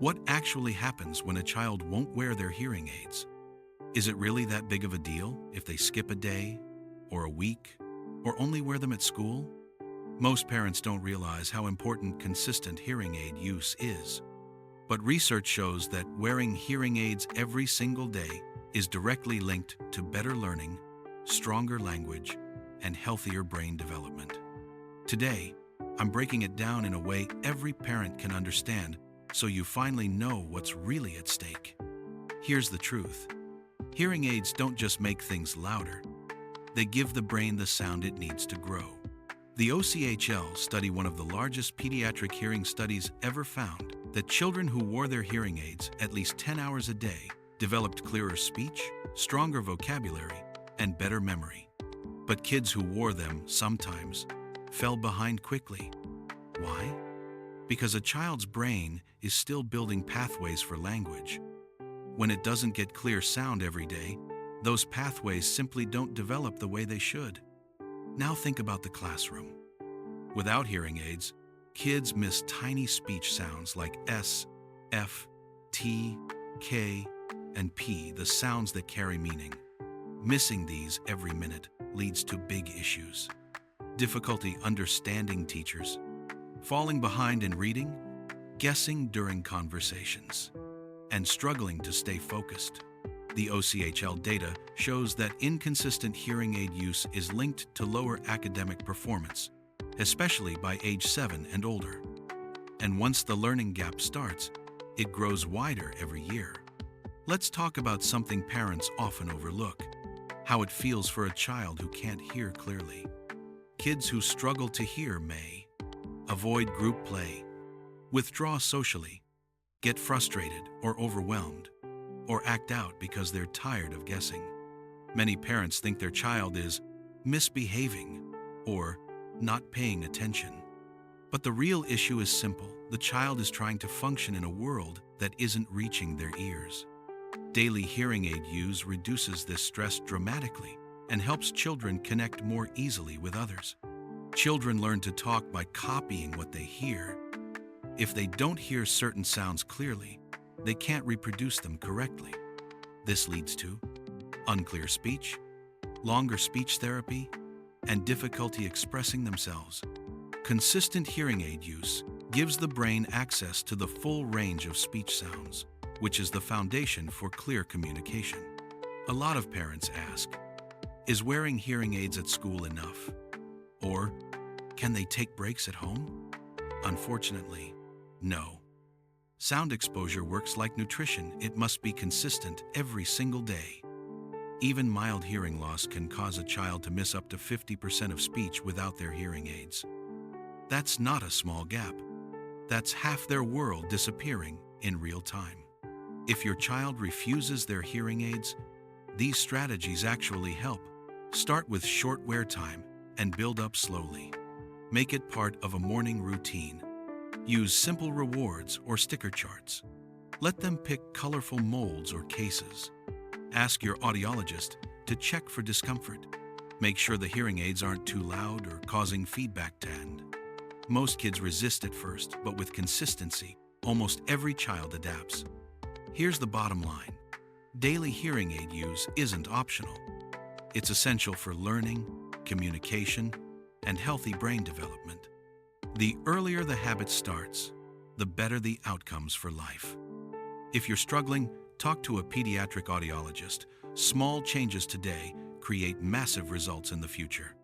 What actually happens when a child won't wear their hearing aids? Is it really that big of a deal if they skip a day, or a week, or only wear them at school? Most parents don't realize how important consistent hearing aid use is. But research shows that wearing hearing aids every single day is directly linked to better learning, stronger language, and healthier brain development. Today, I'm breaking it down in a way every parent can understand so you finally know what's really at stake. Here's the truth. Hearing aids don't just make things louder. They give the brain the sound it needs to grow. The OCHL study, one of the largest pediatric hearing studies ever, found that children who wore their hearing aids at least 10 hours a day developed clearer speech, stronger vocabulary, and better memory. But kids who wore them sometimes fell behind quickly. Why? Because a child's brain is still building pathways for language. When it doesn't get clear sound every day, those pathways simply don't develop the way they should. Now think about the classroom. Without hearing aids, kids miss tiny speech sounds like S, F, T, K, and P, the sounds that carry meaning. Missing these every minute leads to big issues. Difficulty understanding teachers, falling behind in reading, guessing during conversations, and struggling to stay focused. The OCHL data shows that inconsistent hearing aid use is linked to lower academic performance, especially by age 7 and older. And once the learning gap starts, it grows wider every year. Let's talk about something parents often overlook: how it feels for a child who can't hear clearly. Kids who struggle to hear may avoid group play, withdraw socially, get frustrated or overwhelmed, or act out because they're tired of guessing. Many parents think their child is misbehaving or not paying attention. But the real issue is simple. The child is trying to function in a world that isn't reaching their ears. Daily hearing aid use reduces this stress dramatically and helps children connect more easily with others. Children learn to talk by copying what they hear. If they don't hear certain sounds clearly, they can't reproduce them correctly. This leads to unclear speech, longer speech therapy, and difficulty expressing themselves. Consistent hearing aid use gives the brain access to the full range of speech sounds, which is the foundation for clear communication. A lot of parents ask, is wearing hearing aids at school enough? Or, can they take breaks at home? Unfortunately, no. Sound exposure works like nutrition. It must be consistent every single day. Even mild hearing loss can cause a child to miss up to 50% of speech without their hearing aids. That's not a small gap. That's half their world disappearing in real time. If your child refuses their hearing aids, these strategies actually help. Start with short wear time and build up slowly. Make it part of a morning routine. Use simple rewards or sticker charts. Let them pick colorful molds or cases. Ask your audiologist to check for discomfort. Make sure the hearing aids aren't too loud or causing feedback to end. Most kids resist at first, but with consistency, almost every child adapts. Here's the bottom line. Daily hearing aid use isn't optional. It's essential for learning, communication, and healthy brain development. The earlier the habit starts, the better the outcomes for life. If you're struggling, talk to a pediatric audiologist. Small changes today create massive results in the future.